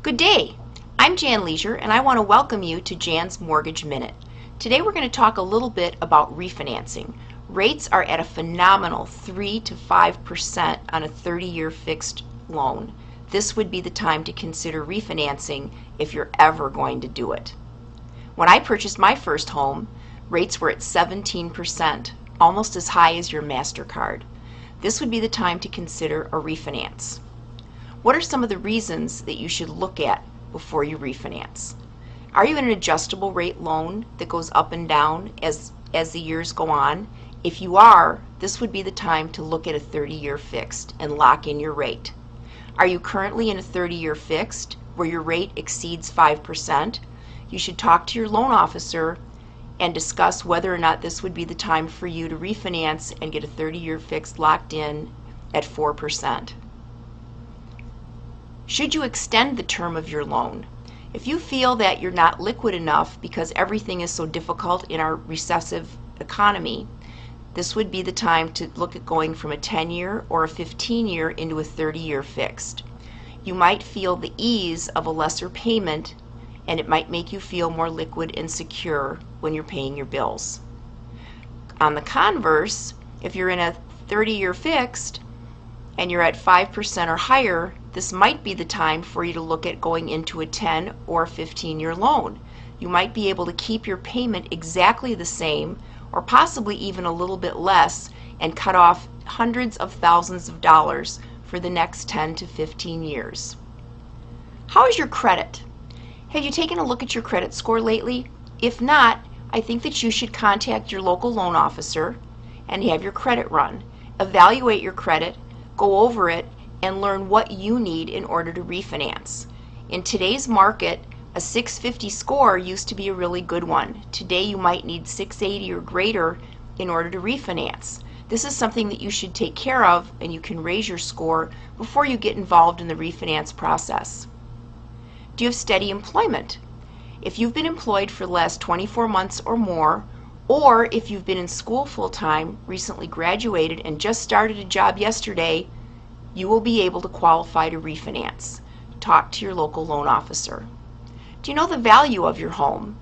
Good day. I'm Jan Leasure and I want to welcome you to Jan's Mortgage Minute. Today we're going to talk a little bit about refinancing. Rates are at a phenomenal 3 to 5% on a 30-year fixed loan. This would be the time to consider refinancing if you're ever going to do it. When I purchased my first home, rates were at 17%, almost as high as your MasterCard. This would be the time to consider a refinance. What are some of the reasons that you should look at before you refinance? Are you in an adjustable rate loan that goes up and down as the years go on? If you are, this would be the time to look at a 30-year fixed and lock in your rate. Are you currently in a 30-year fixed where your rate exceeds 5%? You should talk to your loan officer and discuss whether or not this would be the time for you to refinance and get a 30-year fixed locked in at 4%. Should you extend the term of your loan? If you feel that you're not liquid enough because everything is so difficult in our recessive economy, this would be the time to look at going from a 10-year or a 15-year into a 30-year fixed. You might feel the ease of a lesser payment, and it might make you feel more liquid and secure when you're paying your bills. On the converse, if you're in a 30-year fixed and you're at 5% or higher, this might be the time for you to look at going into a 10 or 15-year loan. You might be able to keep your payment exactly the same or possibly even a little bit less and cut off hundreds of thousands of dollars for the next 10 to 15 years. How is your credit? Have you taken a look at your credit score lately? If not, I think that you should contact your local loan officer and have your credit run. Evaluate your credit, go over it, and learn what you need in order to refinance. In today's market, a 650 score used to be a really good one. Today you might need 680 or greater in order to refinance. This is something that you should take care of, and you can raise your score before you get involved in the refinance process. Do you have steady employment? If you've been employed for the last 24 months or more, or if you've been in school full-time, recently graduated, and just started a job yesterday, you will be able to qualify to refinance. Talk to your local loan officer. Do you know the value of your home?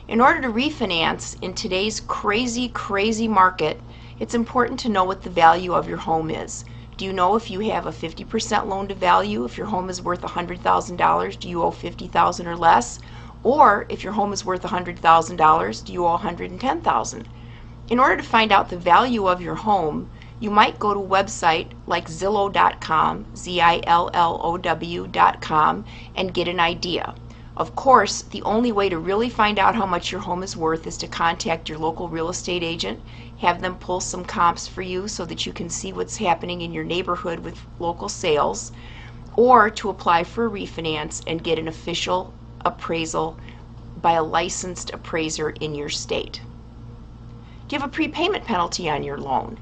In order to refinance in today's crazy market, it's important to know what the value of your home is. Do you know if you have a 50% loan to value, if your home is worth $100,000, do you owe $50,000 or less? Or if your home is worth $100,000, do you owe $110,000? In order to find out the value of your home, you might go to a website like Zillow.com, Zillow.com, and get an idea. Of course, the only way to really find out how much your home is worth is to contact your local real estate agent, have them pull some comps for you so that you can see what's happening in your neighborhood with local sales, or to apply for a refinance and get an official appraisal by a licensed appraiser in your state. Do you have a prepayment penalty on your loan?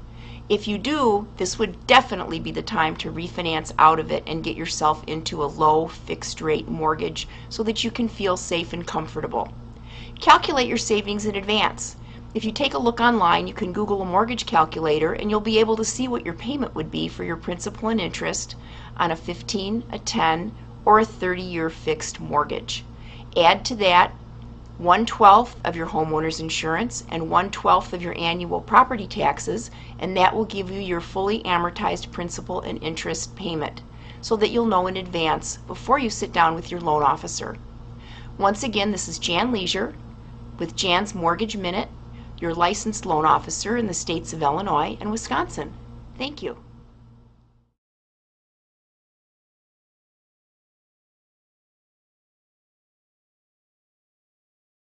If you do, this would definitely be the time to refinance out of it and get yourself into a low fixed rate mortgage so that you can feel safe and comfortable. Calculate your savings in advance. If you take a look online, you can Google a mortgage calculator and you'll be able to see what your payment would be for your principal and interest on a 15, a 10, or a 30-year fixed mortgage. Add to that 1/12 of your homeowner's insurance and 1/12 of your annual property taxes, and that will give you your fully amortized principal and interest payment so that you'll know in advance before you sit down with your loan officer. Once again, this is Jan Leasure with Jan's Mortgage Minute, your licensed loan officer in the states of Illinois and Wisconsin. Thank you.